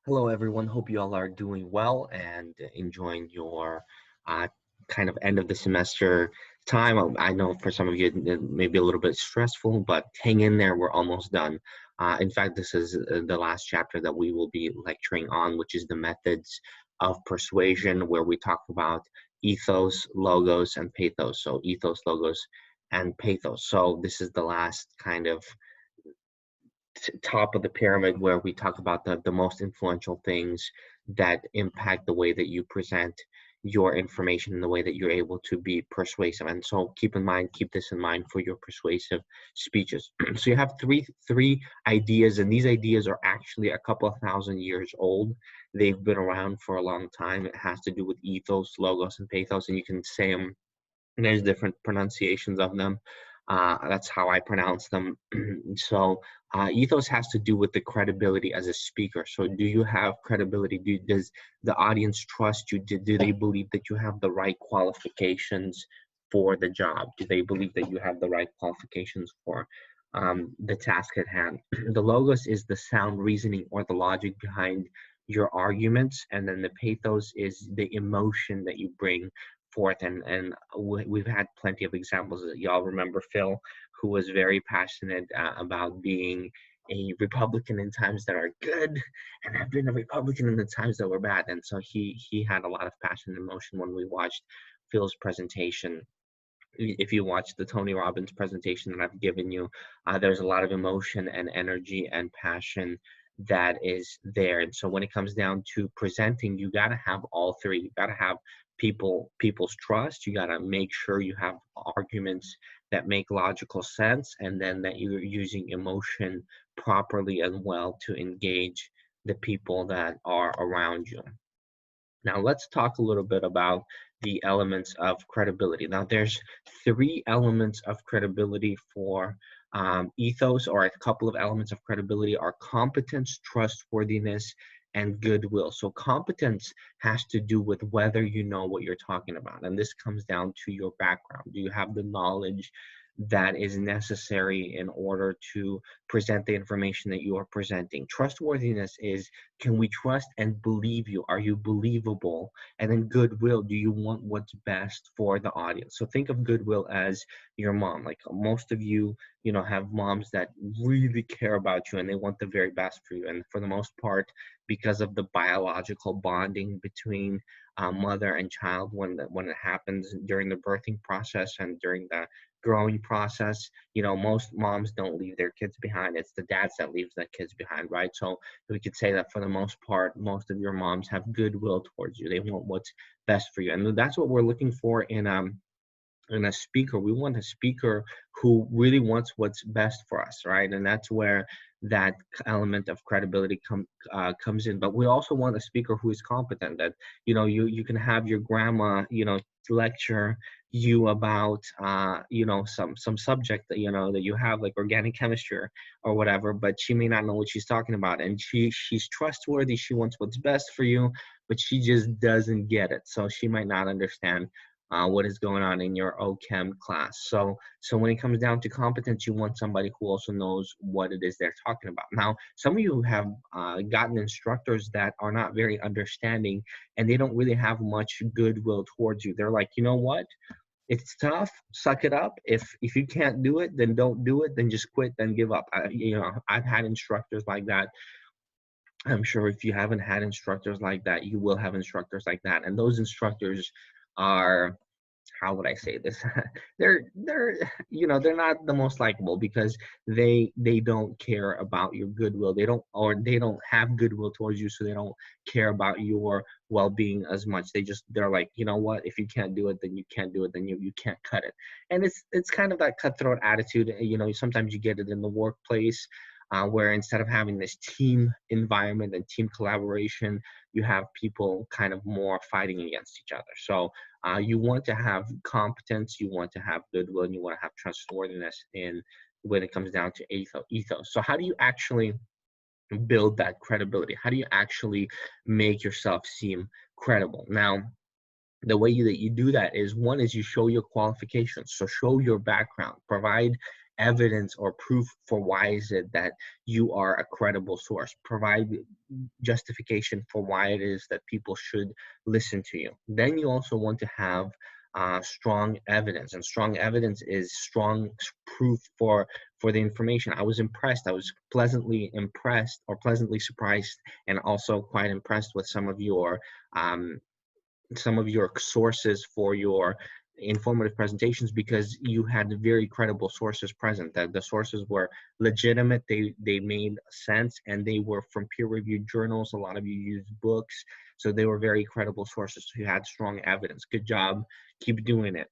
Hello, everyone. Hope you all are doing well and enjoying your uh, kind of end of the semester time. I know for some of you it may be a little bit stressful, but hang in there. We're almost done. In fact, this is the last chapter that we will be lecturing on, which is the methods of persuasion, where we talk about ethos, logos, and pathos. So, ethos, logos, and pathos. So, this is the last kind of top of the pyramid where we talk about the most influential things that impact the way that you present your information and the way that you're able to be persuasive. And so keep this in mind for your persuasive speeches. So you have three ideas, and these ideas are actually a couple of thousand years old. They've been around for a long time. It has to do with ethos, logos, and pathos, and you can say them, there's different pronunciations of them. That's how I pronounce them. So ethos has to do with the credibility as a speaker. So do you have credibility? Does the audience trust you? Do they believe that you have the right qualifications for the job? Do they believe that you have the right qualifications for the task at hand? The logos is the sound reasoning or the logic behind your arguments, and then the pathos is the emotion that you bring forth. And we've had plenty of examples. Y'all remember Phil, who was very passionate about being a Republican in times that are good, and I've been a Republican in the times that were bad. And so he had a lot of passion and emotion when we watched Phil's presentation. If you watch the Tony Robbins presentation that I've given you, there's a lot of emotion and energy and passion that is there. And so when it comes down to presenting, you got to have all three. You got to have people's trust. You got to make sure you have arguments that make logical sense, and then that you're using emotion properly as well to engage the people that are around you. Now let's talk a little bit about the elements of credibility. Now there's three elements of credibility for ethos, or a couple of elements of credibility are competence, trustworthiness, and goodwill. So competence has to do with whether you know what you're talking about. And this comes down to your background. Do you have the knowledge that is necessary in order to present the information that you are presenting? Trustworthiness is, can we trust and believe you? Are you believable? And then goodwill, do you want what's best for the audience? So think of goodwill as your mom. Like most of you, have moms that really care about you and they want the very best for you. And for the most part, because of the biological bonding between mother and child, when it happens during the birthing process and during the growing process, most moms don't leave their kids behind. It's the dads that leaves the kids behind, right? So we could say that for the most part, most of your moms have goodwill towards you. They want what's best for you, and that's what we're looking for in a speaker. We want a speaker who really wants what's best for us, right? And that's where that element of credibility comes in. But we also want a speaker who is competent. That you can have your grandma lecture you about some subject that that you have, like organic chemistry or whatever, but she may not know what she's talking about, and she's trustworthy, she wants what's best for you, but she just doesn't get it, so she might not understand what is going on in your OChem class. So when it comes down to competence, you want somebody who also knows what it is they're talking about. Now, some of you have gotten instructors that are not very understanding, and they don't really have much goodwill towards you. They're like, you know what? It's tough. Suck it up. If you can't do it, then don't do it. Then just quit. Then give up. I've had instructors like that. I'm sure if you haven't had instructors like that, you will have instructors like that. And those instructors are, how would I say this? they're not the most likable, because they don't care about your goodwill. They don't have goodwill towards you, so they don't care about your well-being as much. They're like, you know what? If you can't do it, then you can't do it. Then you can't cut it. And it's kind of that cutthroat attitude. Sometimes you get it in the workplace. Where instead of having this team environment and team collaboration, you have people kind of more fighting against each other. So you want to have competence, you want to have goodwill, and you want to have trustworthiness in when it comes down to ethos. So how do you actually build that credibility? How do you actually make yourself seem credible? Now, the way that you do that is, one is you show your qualifications. So show your background, provide evidence or proof for why is it that you are a credible source. Provide justification for why it is that people should listen to you. Then you also want to have strong evidence, and strong evidence is strong proof for the information. I was impressed. I was pleasantly impressed, or pleasantly surprised, and also quite impressed with um, some of your sources for your informative presentations, because you had very credible sources present, that the sources were legitimate, they made sense, and they were from peer-reviewed journals. A lot of you used books, so they were very credible sources. So you had strong evidence. Good job. Keep doing it.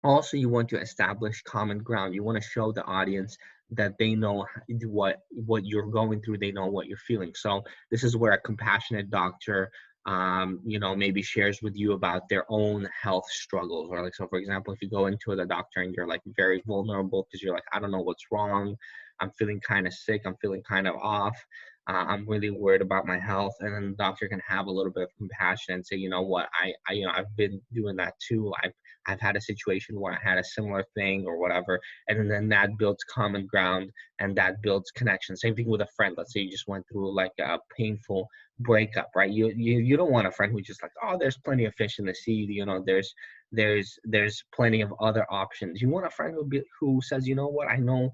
Also, you want to establish common ground. You want to show the audience that they know what you're going through, they know what you're feeling. So this is where a compassionate doctor maybe shares with you about their own health struggles. Or like, so for example, if you go into the doctor and you're like very vulnerable because you're like, I don't know what's wrong, I'm feeling kind of sick, I'm feeling kind of off, I'm really worried about my health. And then the doctor can have a little bit of compassion and say, you know what, I've been doing that too. I've had a situation where I had a similar thing or whatever, and then that builds common ground, and that builds connection. Same thing with a friend. Let's say you just went through like a painful breakup, right? You don't want a friend who's just like, oh, there's plenty of fish in the sea, there's plenty of other options. You want a friend who says, you know what, I know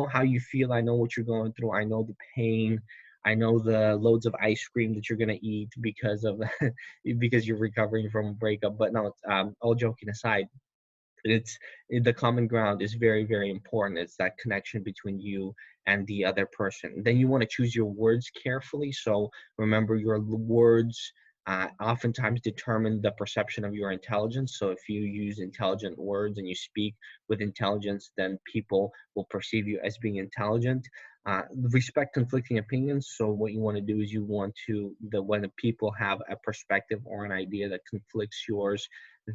how you feel, I know what you're going through, I know the pain, I know the loads of ice cream that you're gonna eat because of because you're recovering from a breakup. But no, all joking aside, it's the common ground is very, very important. It's that connection between you and the other person. Then you want to choose your words carefully. So remember, your words oftentimes determine the perception of your intelligence. So if you use intelligent words and you speak with intelligence, then people will perceive you as being intelligent. Respect conflicting opinions. So what you want to do is you want to, when the people have a perspective or an idea that conflicts yours,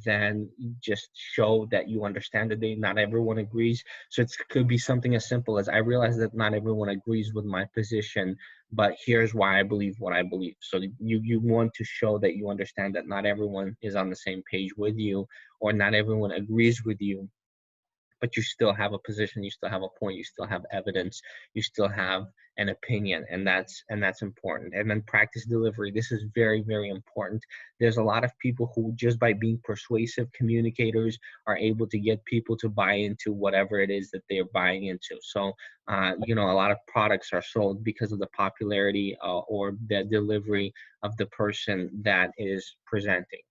then just show that you understand that not everyone agrees. So it could be something as simple as, I realize that not everyone agrees with my position, but here's why I believe what I believe. So you want to show that you understand that not everyone is on the same page with you, or not everyone agrees with you, but you still have a position, you still have a point, you still have evidence, you still have an opinion, and that's important. And then practice delivery. This is very, very important. There's a lot of people who, just by being persuasive communicators, are able to get people to buy into whatever it is that they're buying into. So a lot of products are sold because of the popularity or the delivery of the person that is presenting.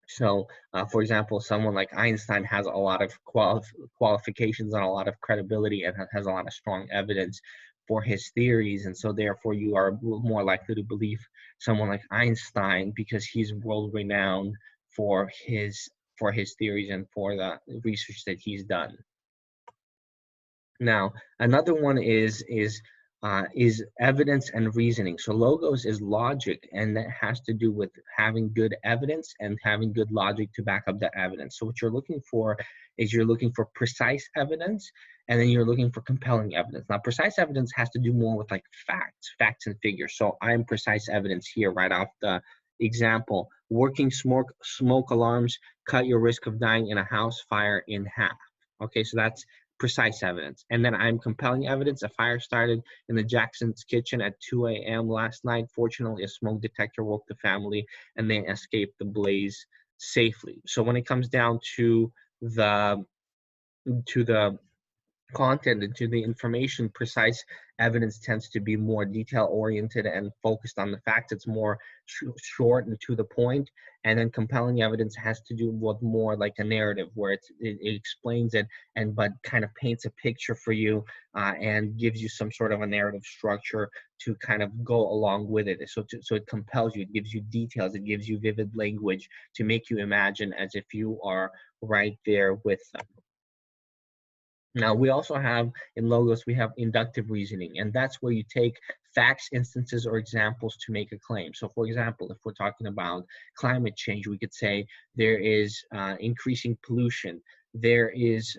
So, for example, someone like Einstein has a lot of qualifications and a lot of credibility, and has a lot of strong evidence for his theories. And so therefore you are more likely to believe someone like Einstein, because he's world renowned for his theories and for the research that he's done. Now, another one is evidence and reasoning. So logos is logic, and that has to do with having good evidence and having good logic to back up that evidence. So what you're looking for is, you're looking for precise evidence, and then you're looking for compelling evidence. Now, precise evidence has to do more with like facts and figures. So I'm precise evidence here right off the example. Working smoke alarms cut your risk of dying in a house fire in half. Okay, so that's precise evidence. And then I'm compelling evidence. A fire started in the Jackson's kitchen at 2 a.m. last night. Fortunately, a smoke detector woke the family, and they escaped the blaze safely. So when it comes down to the content and to the information, precise evidence tends to be more detail oriented and focused on the facts. It's more short and to the point. And then compelling evidence has to do with more like a narrative, where it explains it, but kind of paints a picture for you, and gives you some sort of a narrative structure to kind of go along with it. So it compels you, it gives you details, it gives you vivid language to make you imagine as if you are right there with them. Now, we also have, in logos, we have inductive reasoning, and that's where you take facts, instances, or examples to make a claim. So, for example, if we're talking about climate change, we could say there is increasing pollution, there is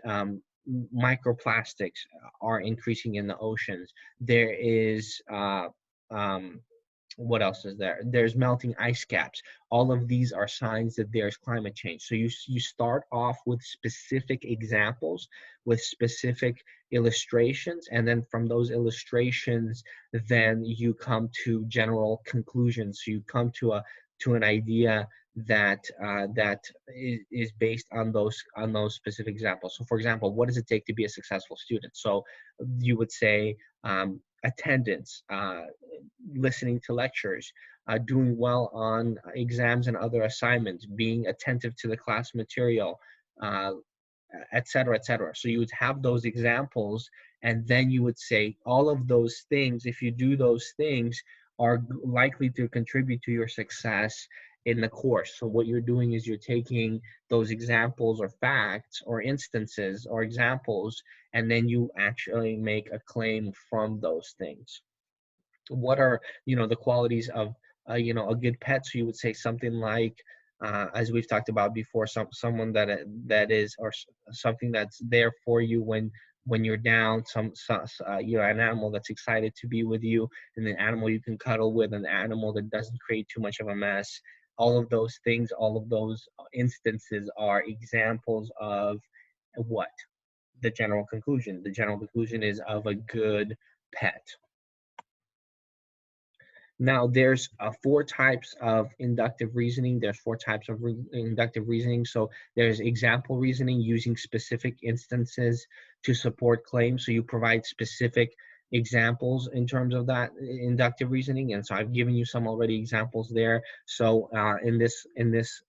microplastics are increasing in the oceans, there is What else is there? There's melting ice caps. All of these are signs that there's climate change. So you start off with specific examples, with specific illustrations, and then from those illustrations, then you come to general conclusions. So you come to an idea that is based on those specific examples. So, for example, what does it take to be a successful student? So you would say attendance, listening to lectures, doing well on exams and other assignments, being attentive to the class material, uh, et cetera, et cetera. So you would have those examples, and then you would say all of those things, if you do those things, are likely to contribute to your success in the course. So what you're doing is you're taking those examples or facts or instances or examples, and then you actually make a claim from those things. What are the qualities of a good pet? So you would say something like, as we've talked about before, someone that is, or something that's there for you when you're down, an animal that's excited to be with you, and an animal you can cuddle with, an animal that doesn't create too much of a mess. All of those things, all of those instances are examples of what the general conclusion is of a good pet. Now, there's four types of inductive reasoning. There's four types of inductive reasoning. So there's example reasoning, using specific instances to support claims. So you provide specific examples in terms of that inductive reasoning. And so I've given you some already examples there. So in this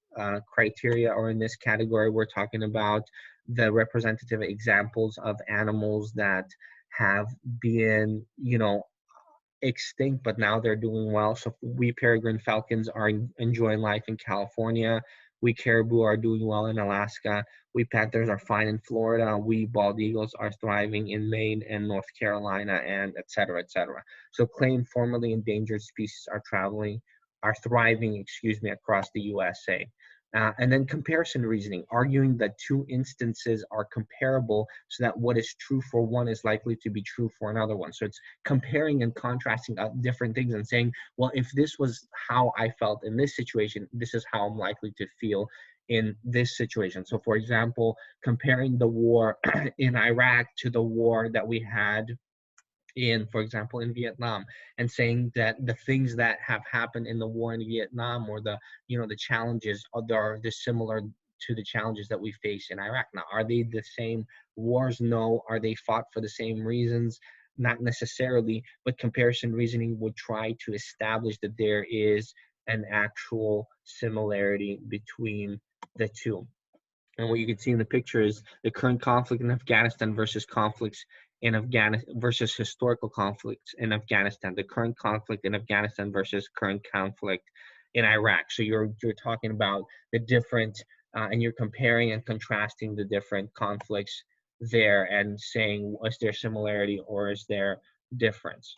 criteria, or in this category, we're talking about the representative examples of animals that have been, extinct, but now they're doing well. So we peregrine falcons are enjoying life in California. We caribou are doing well in Alaska. We panthers are fine in Florida. We bald eagles are thriving in Maine and North Carolina, and et cetera, et cetera. So claimed formerly endangered species are thriving, across the USA. And then comparison reasoning, arguing that two instances are comparable so that what is true for one is likely to be true for another one. So it's comparing and contrasting different things and saying, well, if this was how I felt in this situation, this is how I'm likely to feel in this situation. So, for example, comparing the war in Iraq to the war that we had for example, in Vietnam, and saying that the things that have happened in the war in Vietnam, or the challenges are similar to the challenges that we face in Iraq. Now, are they the same wars? No. Are they fought for the same reasons? Not necessarily, but comparison reasoning would try to establish that there is an actual similarity between the two. And what you can see in the picture is the current conflict in Afghanistan versus conflicts in Afghanistan versus historical conflicts in Afghanistan. The current conflict in Afghanistan versus current conflict in Iraq. So you're talking about the different, and you're comparing and contrasting the different conflicts there, and saying, is there similarity or is there difference?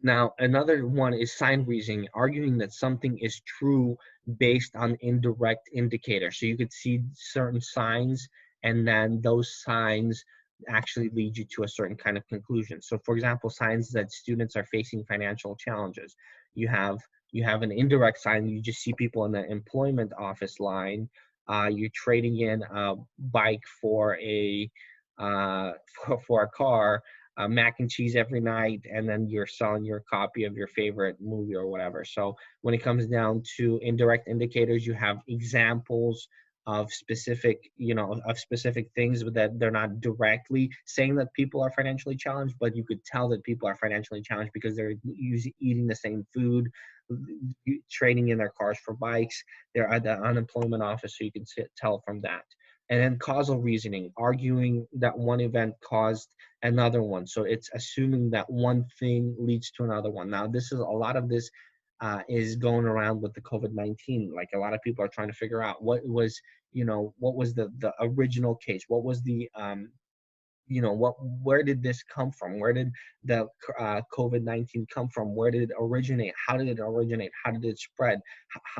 Now, another one is sign reasoning, arguing that something is true based on indirect indicators. So you could see certain signs, and then those signs actually lead you to a certain kind of conclusion. So, for example, signs that students are facing financial challenges. You have an indirect sign. You just see people in the employment office line. You're trading in a bike for a for a car, mac and cheese every night, and then you're selling your copy of your favorite movie or whatever. So when it comes down to indirect indicators, you have examples of specific, of specific things that they're not directly saying that people are financially challenged, but you could tell that people are financially challenged because they're eating the same food, trading in their cars for bikes. They're at the unemployment office, so you can tell from that. And then causal reasoning, arguing that one event caused another one. So it's assuming that one thing leads to another one. Now, this is a lot of this is going around with the COVID-19. Like, a lot of people are trying to figure out what was the original case. What was the where did this come from? Where did the COVID-19 come from? Where did it originate? How did it originate? How did it spread?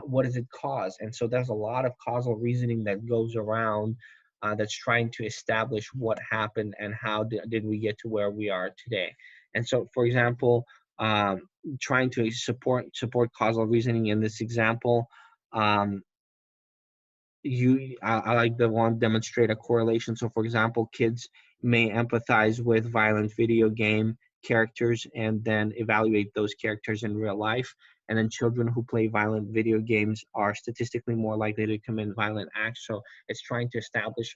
What does it cause? And so there's a lot of causal reasoning that goes around, that's trying to establish what happened and how did we get to where we are today. And so, for example, trying to support causal reasoning in this example. Um, I like the one demonstrate a correlation. So for example, kids may empathize with violent video game characters and then evaluate those characters in real life. And then children who play violent video games are statistically more likely to commit violent acts. So it's trying to establish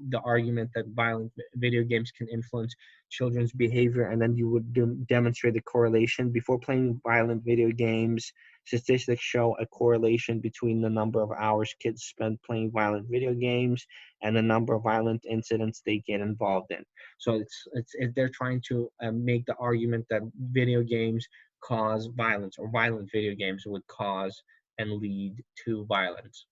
the argument that violent video games can influence children's behavior, and then you would demonstrate the correlation. Before playing violent video games, statistics show a correlation between the number of hours kids spend playing violent video games and the number of violent incidents they get involved in. So they're trying to make the argument that video games cause violence, or violent video games would cause and lead to violence.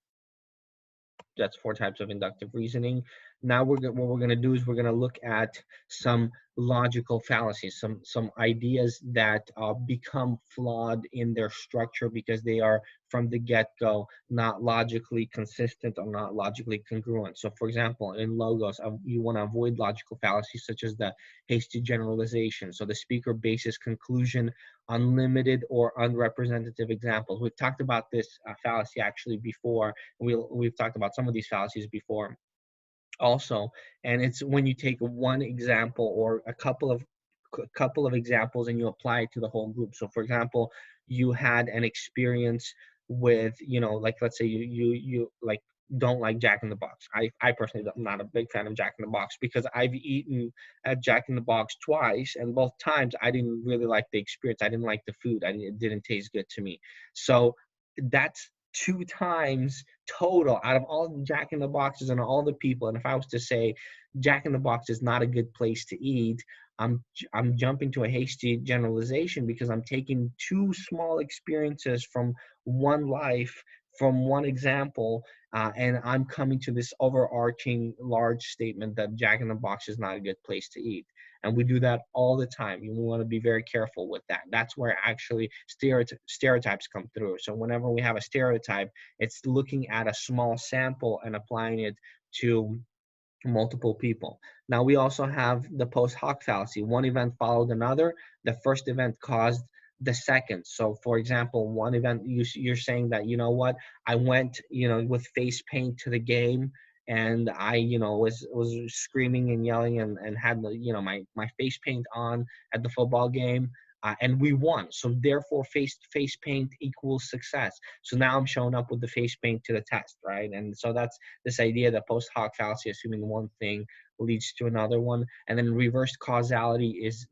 That's 4 types of inductive reasoning. Now what we're going to do is we're going to look at some logical fallacies, some ideas that become flawed in their structure because they are from the get-go not logically consistent or not logically congruent. So for example, in logos, you want to avoid logical fallacies such as the hasty generalization. So the speaker bases conclusion on limited or unrepresentative examples. We've talked about this fallacy actually before. We've talked about some of these fallacies before also, and it's when you take one example or a couple of examples and you apply it to the whole group. So for example, you had an experience with, like let's say you like don't like Jack in the Box. I personally am not a big fan of Jack in the Box because I've eaten at Jack in the Box twice, and both times I didn't really like the experience. I didn't like the food. It didn't taste good to me. So that's 2 times total out of all the Jack in the Boxes and all the people. And if I was to say Jack in the Box is not a good place to eat, I'm jumping to a hasty generalization because I'm taking 2 small experiences from one life, from one example, and I'm coming to this overarching large statement that Jack in the Box is not a good place to eat. And we do that all the time. You want to be very careful with that. That's where actually stereotypes come through. So whenever we have a stereotype, it's looking at a small sample and applying it to multiple people. Now we also have the post hoc fallacy. One event followed another. The first event caused the second. So for example, one event, you're saying that, I went, with face paint to the game, and I, was screaming and yelling and had the, my face paint on at the football game. And we won. So therefore, face paint equals success. So now I'm showing up with the face paint to the test, right? And so that's this idea that post hoc fallacy, assuming one thing leads to another one, and then reverse causality is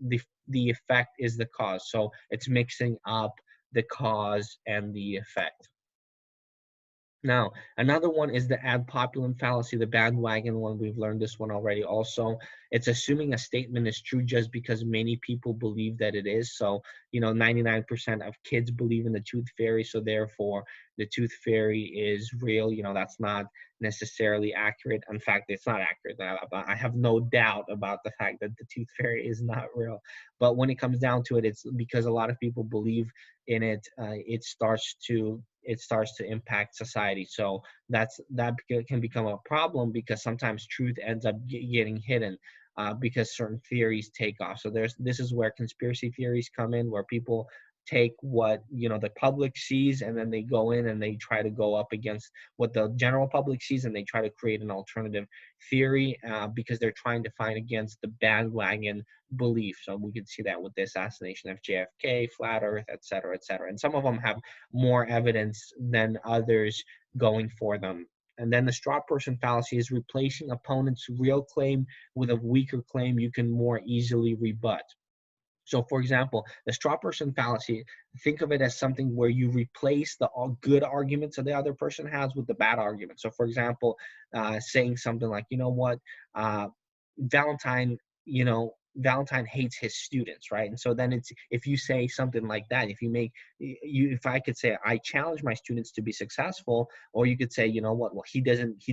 the effect is the cause. So it's mixing up the cause and the effect. Now, another one is the ad populum fallacy, the bandwagon one. We've learned this one already also. It's assuming a statement is true just because many people believe that it is. So, 99% of kids believe in the tooth fairy, so therefore the tooth fairy is real. That's not necessarily accurate. In fact, it's not accurate. I have no doubt about the fact that the tooth fairy is not real. But when it comes down to it, it's because a lot of people believe in it. It starts to impact society. So that can become a problem because sometimes truth ends up getting hidden because certain theories take off. So this is where conspiracy theories come in, where people take what the public sees, and then they go in and they try to go up against what the general public sees, and they try to create an alternative theory because they're trying to fight against the bandwagon belief. So we could see that with the assassination of JFK, flat earth, et cetera, et cetera. And some of them have more evidence than others going for them. And then the straw person fallacy is replacing opponent's real claim with a weaker claim you can more easily rebut. So for example, the straw person fallacy, think of it as something where you replace the good arguments that the other person has with the bad argument. So for example, saying something like, Valentine, Valentine hates his students, right? And so then if you say something like that, if I could say, I challenge my students to be successful, or you could say, well, he doesn't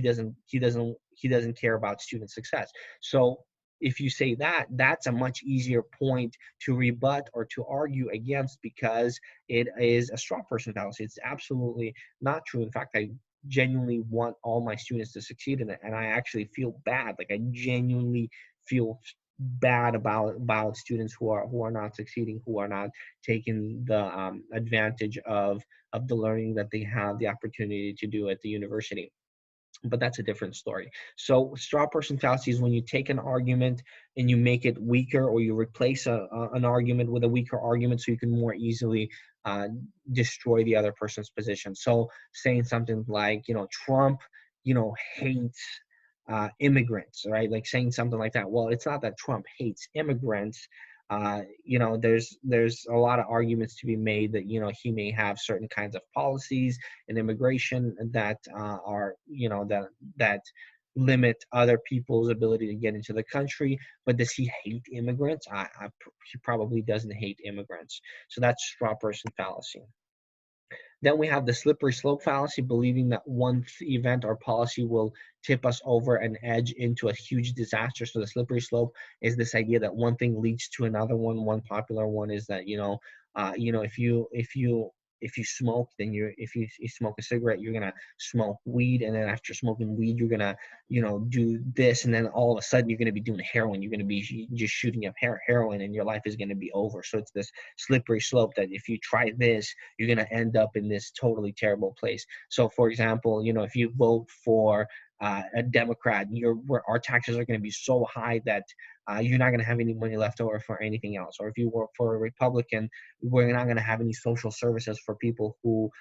care about student success. So if you say that, that's a much easier point to rebut or to argue against because it is a straw person fallacy. It's absolutely not true. In fact, I genuinely want all my students to succeed in it, and I actually feel bad. Like I genuinely feel bad about students who are not succeeding, who are not taking the advantage of the learning that they have the opportunity to do at the university. But that's a different story. So straw person fallacy is when you take an argument and you make it weaker, or you replace an argument with a weaker argument so you can more easily uh, destroy the other person's position. So saying something like, Trump, hates immigrants, right? Like saying something like that. Well, it's not that Trump hates immigrants. There's a lot of arguments to be made that he may have certain kinds of policies in immigration that are that limit other people's ability to get into the country. But does he hate immigrants? He probably doesn't hate immigrants. So that's straw person fallacy. Then we have the slippery slope fallacy, believing that one event or policy will tip us over an edge into a huge disaster. So the slippery slope is this idea that one thing leads to another one. One popular one is that if you smoke, then if you smoke a cigarette, you're gonna smoke weed, and then after smoking weed, you're gonna do this, and then all of a sudden you're gonna be doing heroin. You're gonna be just shooting up heroin, and your life is gonna be over. So it's this slippery slope that if you try this, you're going to end up in this totally terrible place. So, for example, if you vote for a Democrat, our taxes are going to be so high that you're not going to have any money left over for anything else. Or if you work for a Republican, we're not going to have any social services for people who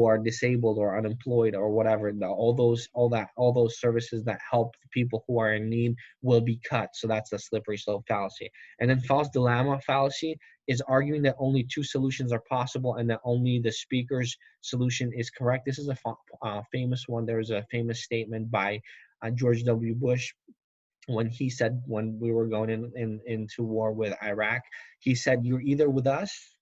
are disabled or unemployed or whatever. All those services that help the people who are in need will be cut. So that's the slippery slope fallacy. And then false dilemma fallacy is arguing that only two solutions are possible and that only the speaker's solution is correct. This is a famous one. There's a famous statement by George W. Bush when he said, when we were going into war with Iraq, he said, "You're either with us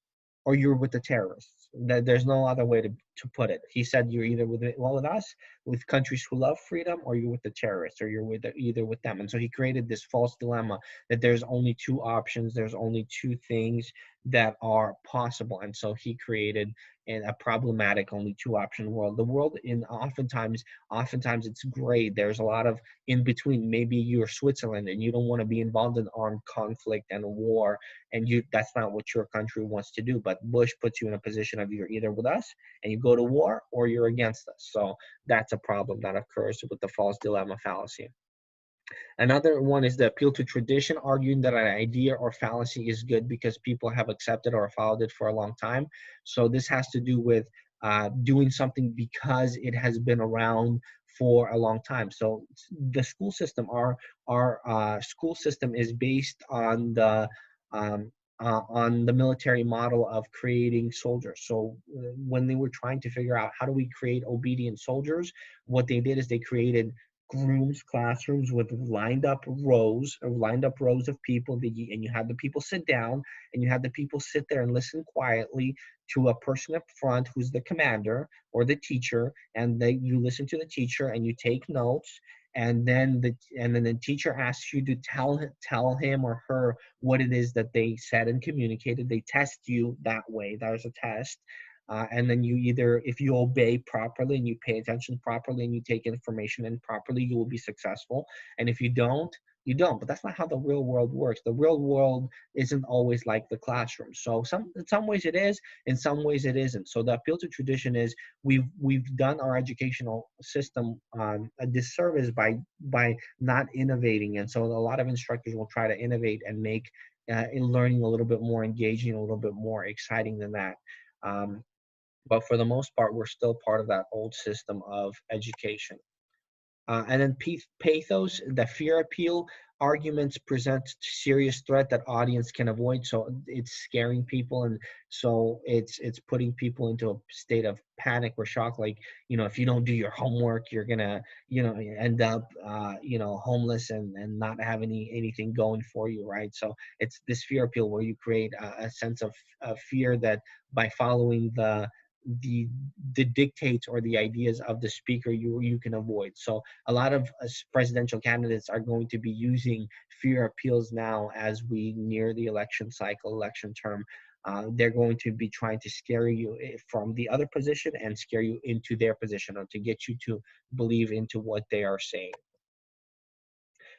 or you're with the terrorists. There's no other way to put it." He said, "You're either with us, with countries who love freedom, or you're with the terrorists, or you're either with them." And so he created this false dilemma that there's only two options, there's only two things that are possible. And so he created a problematic only two option world. The world in oftentimes it's gray. There's a lot of in between. Maybe you're Switzerland and you don't want to be involved in armed conflict and war, and that's not what your country wants to do. But Bush puts you in a position of you're either with us and you go to war, or you're against us. So that's a problem that occurs with the false dilemma fallacy. Another one is the appeal to tradition, arguing that an idea or fallacy is good because people have accepted or followed it for a long time. So this has to do with doing something because it has been around for a long time. So the school system, our school system is based um, on the military model of creating soldiers. So when they were trying to figure out how do we create obedient soldiers, what they did is they created classrooms with lined up rows of people, and you had the people sit down, and you had the people sit there and listen quietly to a person up front who's the commander or the teacher, and you listen to the teacher and you take notes, and then the teacher asks you to tell him or her what it is that they said and communicated. They test you that way. There's a test. And then you either, if you obey properly and you pay attention properly and you take information in properly, you will be successful. And if you don't, you don't. But that's not how the real world works. The real world isn't always like the classroom. So in some ways it is, in some ways it isn't. So the appeal to tradition is we've done our educational system a disservice by not innovating. And so a lot of instructors will try to innovate and make in learning a little bit more engaging, a little bit more exciting than that. Um, but for the most part, we're still part of that old system of education. And then pathos, the fear appeal arguments present serious threat that audience can avoid. So it's scaring people, and so it's putting people into a state of panic or shock. Like, if you don't do your homework, you're gonna end up homeless and not have anything going for you, right? So it's this fear appeal where you create a sense of fear that by following the the dictates or the ideas of the speaker, you can avoid. So a lot of presidential candidates are going to be using fear appeals now as we near the election term. They're going to be trying to scare you from the other position and scare you into their position, or to get you to believe into what they are saying.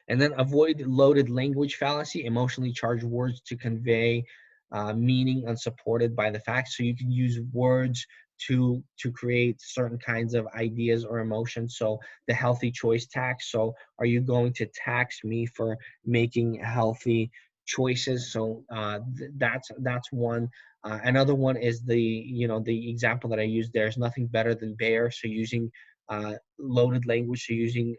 And then avoid loaded language fallacy, emotionally charged words to convey meaning unsupported by the facts. So you can use words to create certain kinds of ideas or emotions. So the healthy choice tax. So are you going to tax me for making healthy choices? So that's one. Another one is the example that I used. There's nothing better than bear. So using loaded language. So using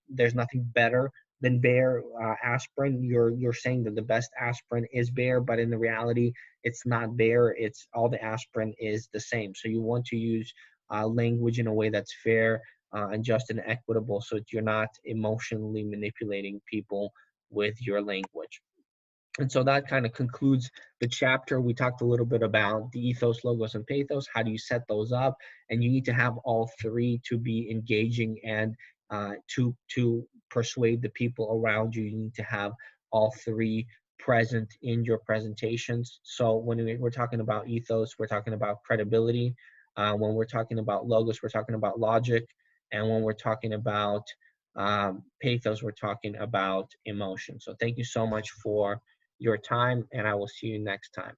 there's nothing better than bear aspirin. You're saying that the best aspirin is bear, but in the reality, it's not bear. It's all the aspirin is the same. So you want to use language in a way that's fair and just and equitable, so that you're not emotionally manipulating people with your language. And so that kind of concludes the chapter. We talked a little bit about the ethos, logos, and pathos. How do you set those up? And you need to have all three to be engaging and to persuade the people around you. You need to have all three present in your presentations. So when we're talking about ethos, we're talking about credibility. When we're talking about logos, we're talking about logic. And when we're talking about pathos, we're talking about emotion. So thank you so much for your time, and I will see you next time.